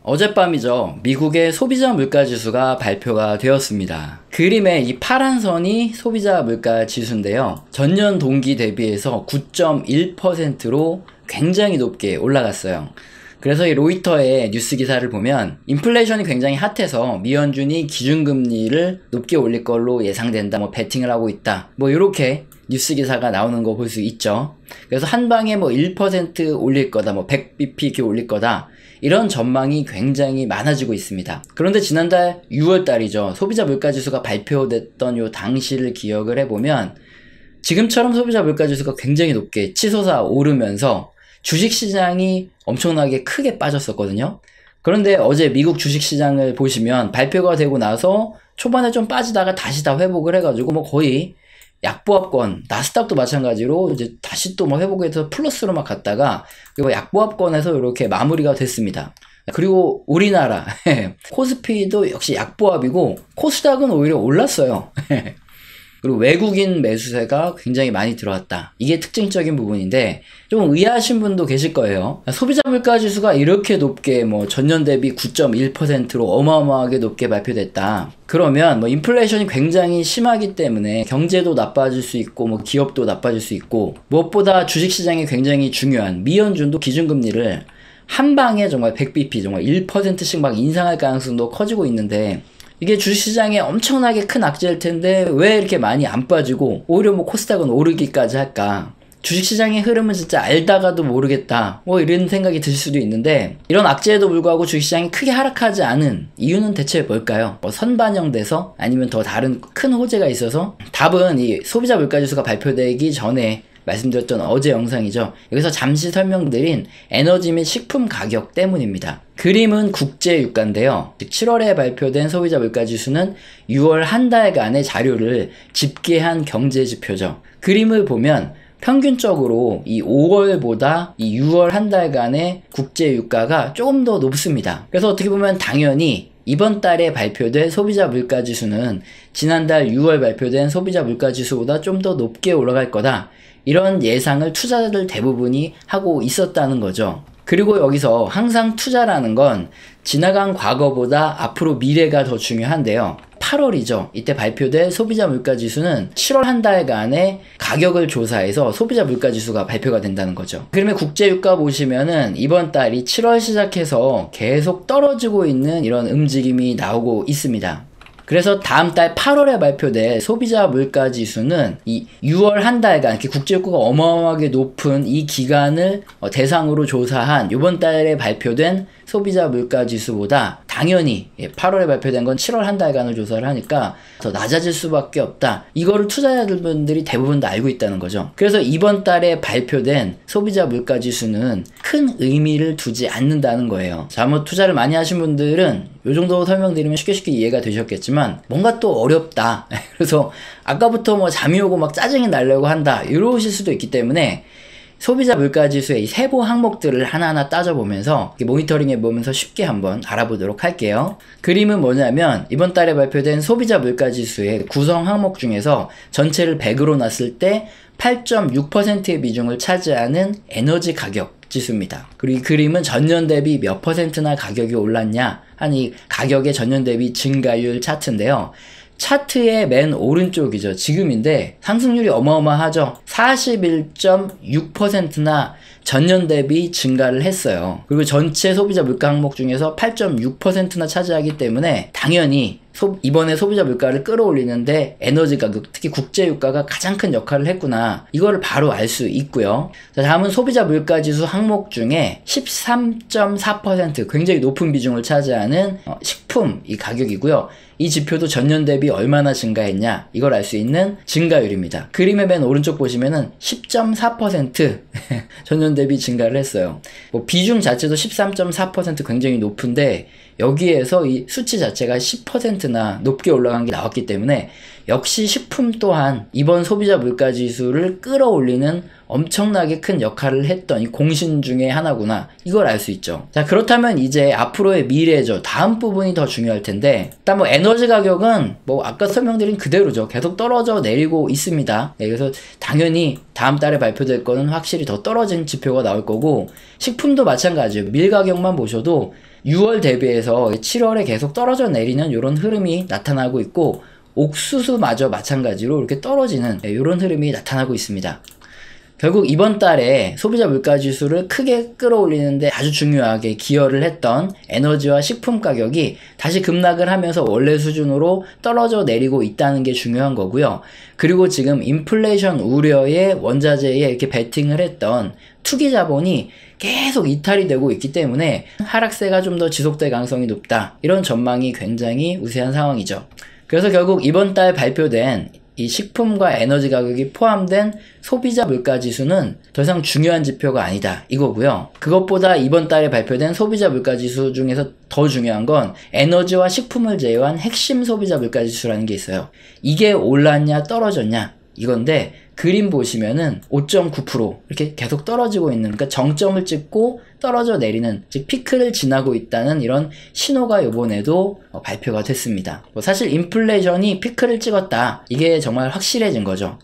어젯밤이죠. 미국의 소비자 물가 지수가 발표가 되었습니다. 그림의 이 파란 선이 소비자 물가 지수인데요. 전년 동기 대비해서 9.1%로 굉장히 높게 올라갔어요. 그래서 이 로이터의 뉴스 기사를 보면 인플레이션이 굉장히 핫해서 미연준이 기준금리를 높게 올릴 걸로 예상된다. 베팅을 하고 있다. 이렇게 뉴스 기사가 나오는 거 볼 수 있죠. 그래서 한 방에 1% 올릴 거다. 100bp 이렇게 올릴 거다. 이런 전망이 굉장히 많아지고 있습니다. 그런데 지난달 6월 달이죠. 소비자 물가 지수가 발표됐던 요 당시를 기억을 해보면 지금처럼 소비자 물가 지수가 굉장히 높게 치솟아 오르면서 주식시장이 엄청나게 크게 빠졌었거든요. 그런데 어제 미국 주식시장을 보시면 발표가 되고 나서 초반에 좀 빠지다가 다시 다 회복을 해가지고 거의 약보합권, 나스닥도 마찬가지로 이제 다시 또 회복해서 플러스로 갔다가 그리고 약보합권에서 이렇게 마무리가 됐습니다. 그리고 우리나라 코스피도 역시 약보합이고 코스닥은 오히려 올랐어요. 그리고 외국인 매수세가 굉장히 많이 들어왔다. 이게 특징적인 부분인데 좀 의아하신 분도 계실 거예요. 소비자 물가 지수가 이렇게 높게 전년 대비 9.1%로 어마어마하게 높게 발표됐다. 그러면 인플레이션이 굉장히 심하기 때문에 경제도 나빠질 수 있고 기업도 나빠질 수 있고 무엇보다 주식시장이 굉장히 중요한 미연준도 기준금리를 한 방에 정말 100bp 정말 1%씩 인상할 가능성도 커지고 있는데 이게 주식시장에 엄청나게 큰 악재일 텐데 왜 이렇게 많이 안 빠지고 오히려 코스닥은 오르기까지 할까? 주식시장의 흐름은 진짜 알다가도 모르겠다. 이런 생각이 드실 수도 있는데 이런 악재에도 불구하고 주식시장이 크게 하락하지 않은 이유는 대체 뭘까요? 선반영돼서 아니면 더 다른 큰 호재가 있어서 답은 이 소비자 물가지수가 발표되기 전에 말씀드렸던 어제 영상이죠. 여기서 잠시 설명드린 에너지 및 식품 가격 때문입니다. 그림은 국제유가인데요. 7월에 발표된 소비자 물가지수는 6월 한 달간의 자료를 집계한 경제지표죠. 그림을 보면 평균적으로 이 5월보다 이 6월 한 달간의 국제유가가 조금 더 높습니다. 그래서 어떻게 보면 당연히 이번 달에 발표된 소비자 물가지수는 지난달 6월 발표된 소비자 물가지수보다 좀 더 높게 올라갈 거다. 이런 예상을 투자자들 대부분이 하고 있었다는 거죠. 그리고 여기서 항상 투자라는 건 지나간 과거보다 앞으로 미래가 더 중요한데요. 8월이죠. 이때 발표된 소비자 물가지수는 7월 한 달간의 가격을 조사해서 소비자 물가지수가 발표가 된다는 거죠. 그러면 국제유가 보시면은 이번 달이 7월 시작해서 계속 떨어지고 있는 이런 움직임이 나오고 있습니다. 그래서 다음 달 8월에 발표될 소비자 물가 지수는 이 6월 한 달간 이렇게 국제유가가 어마어마하게 높은 이 기간을 대상으로 조사한 이번 달에 발표된 소비자 물가 지수보다 당연히 8월에 발표된 건 7월 한 달간을 조사를 하니까 더 낮아질 수밖에 없다. 이거를 투자자분들이 대부분 다 알고 있다는 거죠. 그래서 이번 달에 발표된 소비자 물가 지수는 큰 의미를 두지 않는다는 거예요. 잘못 투자를 많이 하신 분들은 이 정도 설명드리면 쉽게 이해가 되셨겠지만 뭔가 또 어렵다. 그래서 아까부터 잠이 오고 짜증이 나려고 한다. 이러실 수도 있기 때문에 소비자 물가 지수의 이 세부 항목들을 하나하나 따져보면서 모니터링해 보면서 쉽게 한번 알아보도록 할게요. 그림은 뭐냐면 이번 달에 발표된 소비자 물가 지수의 구성 항목 중에서 전체를 100으로 놨을 때 8.6%의 비중을 차지하는 에너지 가격 지수입니다. 그리고 이 그림은 전년 대비 몇 %나 가격이 올랐냐 하는 이 가격의 전년 대비 증가율 차트인데요. 차트의 맨 오른쪽이죠. 지금인데 상승률이 어마어마하죠. 41.6%나 전년 대비 증가를 했어요. 그리고 전체 소비자 물가 항목 중에서 8.6%나 차지하기 때문에 당연히 이번에 소비자 물가를 끌어올리는데 에너지 가격, 특히 국제유가가 가장 큰 역할을 했구나. 이거를 바로 알 수 있고요. 자, 다음은 소비자 물가 지수 항목 중에 13.4% 굉장히 높은 비중을 차지하는 식품 이 가격이고요. 이 지표도 전년 대비 얼마나 증가했냐 이걸 알 수 있는 증가율입니다. 그림의 맨 오른쪽 보시면은 10.4% 전년 대비 증가를 했어요. 비중 자체도 13.4% 굉장히 높은데 여기에서 이 수치 자체가 10%나 높게 올라간 게 나왔기 때문에 역시 식품 또한 이번 소비자 물가 지수를 끌어올리는 엄청나게 큰 역할을 했던 이 공신 중에 하나구나. 이걸 알 수 있죠. 자, 그렇다면 이제 앞으로의 미래죠. 다음 부분이 더 중요할 텐데 일단 에너지 가격은 아까 설명드린 그대로죠. 계속 떨어져 내리고 있습니다. 네, 그래서 당연히 다음 달에 발표될 거는 확실히 더 떨어진 지표가 나올 거고 식품도 마찬가지예요. 밀 가격만 보셔도 6월 대비해서 7월에 계속 떨어져 내리는 이런 흐름이 나타나고 있고, 옥수수마저 마찬가지로 이렇게 떨어지는 이런 흐름이 나타나고 있습니다. 결국 이번 달에 소비자 물가지수를 크게 끌어올리는데 아주 중요하게 기여를 했던 에너지와 식품 가격이 다시 급락을 하면서 원래 수준으로 떨어져 내리고 있다는 게 중요한 거고요. 그리고 지금 인플레이션 우려에 원자재에 이렇게 베팅을 했던 투기 자본이 계속 이탈이 되고 있기 때문에 하락세가 좀 더 지속될 가능성이 높다. 이런 전망이 굉장히 우세한 상황이죠. 그래서 결국 이번 달 발표된 이 식품과 에너지 가격이 포함된 소비자 물가 지수는 더 이상 중요한 지표가 아니다 이거고요. 그것보다 이번 달에 발표된 소비자 물가 지수 중에서 더 중요한 건 에너지와 식품을 제외한 핵심 소비자 물가 지수라는 게 있어요. 이게 올랐냐 떨어졌냐 이건데, 그림 보시면은 5.9% 이렇게 계속 떨어지고 있는, 그러니까 정점을 찍고 떨어져 내리는, 즉 피크를 지나고 있다는 이런 신호가 이번에도 발표가 됐습니다. 사실 인플레이션이 피크를 찍었다, 이게 정말 확실해진 거죠.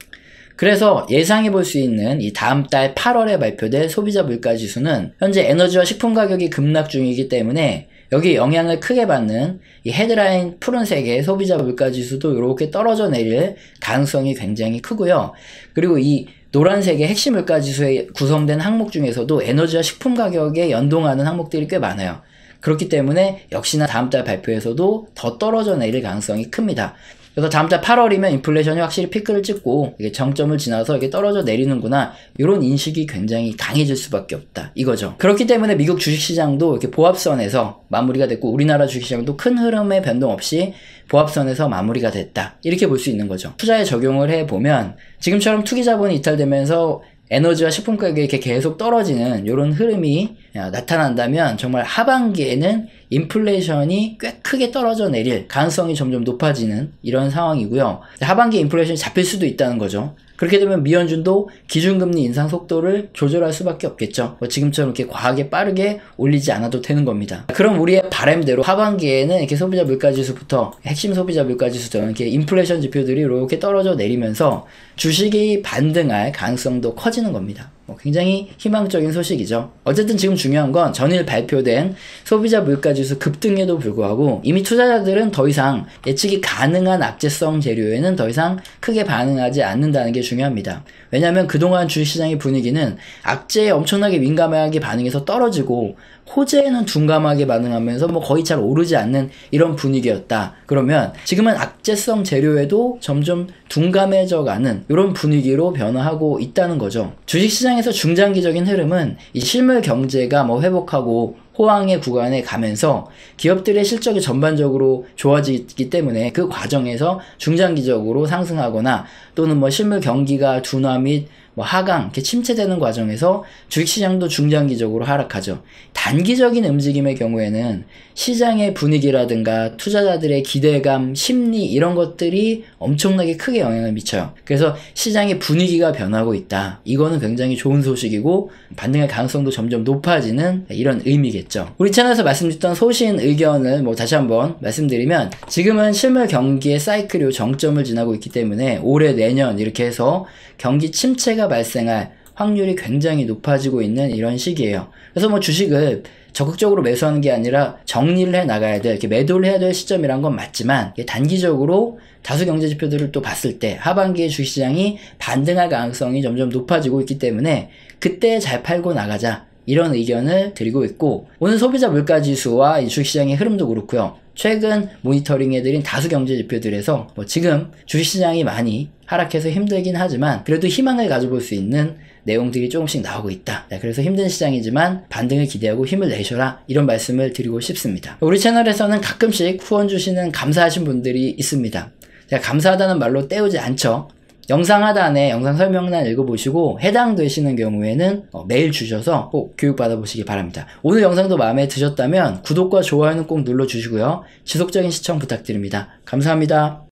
그래서 예상해 볼 수 있는 이 다음 달 8월에 발표될 소비자 물가 지수는 현재 에너지와 식품 가격이 급락 중이기 때문에 여기 영향을 크게 받는 이 헤드라인 푸른색의 소비자 물가 지수도 이렇게 떨어져 내릴 가능성이 굉장히 크고요. 그리고 이 노란색의 핵심 물가 지수에 구성된 항목 중에서도 에너지와 식품 가격에 연동하는 항목들이 꽤 많아요. 그렇기 때문에 역시나 다음 달 발표에서도 더 떨어져 내릴 가능성이 큽니다. 그래서 다음 달 8월이면 인플레이션이 확실히 피크를 찍고 이게 정점을 지나서 이게 떨어져 내리는구나, 이런 인식이 굉장히 강해질 수밖에 없다 이거죠. 그렇기 때문에 미국 주식시장도 이렇게 보합선에서 마무리가 됐고, 우리나라 주식시장도 큰 흐름의 변동 없이 보합선에서 마무리가 됐다, 이렇게 볼 수 있는 거죠. 투자에 적용을 해보면 지금처럼 투기 자본이 이탈되면서 에너지와 식품 가격이 이렇게 계속 떨어지는 이런 흐름이 나타난다면 정말 하반기에는 인플레이션이 꽤 크게 떨어져 내릴 가능성이 점점 높아지는 이런 상황이고요. 하반기 인플레이션이 잡힐 수도 있다는 거죠. 그렇게 되면 미연준도 기준금리 인상 속도를 조절할 수밖에 없겠죠. 지금처럼 이렇게 과하게 빠르게 올리지 않아도 되는 겁니다. 그럼 우리의 바람대로 하반기에는 이렇게 소비자 물가지수부터 핵심 소비자 물가지수죠, 이렇게 인플레이션 지표들이 이렇게 떨어져 내리면서 주식이 반등할 가능성도 커지는 겁니다. 굉장히 희망적인 소식이죠. 어쨌든 지금 중요한 건 전일 발표된 소비자 물가지수 급등에도 불구하고 이미 투자자들은 더 이상 예측이 가능한 악재성 재료에는 더 이상 크게 반응하지 않는다는 게 중요합니다. 왜냐하면 그동안 주식시장의 분위기는 악재에 엄청나게 민감하게 반응해서 떨어지고 호재에는 둔감하게 반응하면서 거의 잘 오르지 않는 이런 분위기였다. 그러면 지금은 악재성 재료에도 점점 둔감해져가는 이런 분위기로 변화하고 있다는 거죠. 주식시장에서 중장기적인 흐름은 이 실물 경제가 회복하고 호황의 구간에 가면서 기업들의 실적이 전반적으로 좋아지기 때문에 그 과정에서 중장기적으로 상승하거나 또는 실물 경기가 둔화 및 하강, 이렇게 침체되는 과정에서 주식시장도 중장기적으로 하락하죠. 단기적인 움직임의 경우에는 시장의 분위기라든가 투자자들의 기대감, 심리 이런 것들이 엄청나게 크게 영향을 미쳐요. 그래서 시장의 분위기가 변하고 있다. 이거는 굉장히 좋은 소식이고 반등의 가능성도 점점 높아지는 이런 의미겠죠. 우리 채널에서 말씀드렸던 소신 의견을 다시 한번 말씀드리면, 지금은 실물 경기의 사이클이 정점을 지나고 있기 때문에 올해 내년 이렇게 해서 경기 침체가 발생할 확률이 굉장히 높아지고 있는 이런 시기예요. 그래서 주식을 적극적으로 매수하는 게 아니라 정리를 해 나가야 돼, 이렇게 매도를 해야 될 시점이란 건 맞지만, 단기적으로 다수 경제 지표들을 또 봤을 때 하반기에 주식시장이 반등할 가능성이 점점 높아지고 있기 때문에 그때 잘 팔고 나가자, 이런 의견을 드리고 있고, 오늘 소비자 물가지수와 이 주식시장의 흐름도 그렇고요. 최근 모니터링해드린 다수 경제 지표들에서 지금 주식시장이 많이 하락해서 힘들긴 하지만 그래도 희망을 가져볼 수 있는 내용들이 조금씩 나오고 있다. 그래서 힘든 시장이지만 반등을 기대하고 힘을 내셔라, 이런 말씀을 드리고 싶습니다. 우리 채널에서는 가끔씩 후원 주시는 감사하신 분들이 있습니다. 제가 감사하다는 말로 때우지 않죠. 영상 하단에 영상 설명란 읽어보시고 해당되시는 경우에는 메일 주셔서 꼭 교육받아 보시기 바랍니다. 오늘 영상도 마음에 드셨다면 구독과 좋아요는 꼭 눌러주시고요. 지속적인 시청 부탁드립니다. 감사합니다.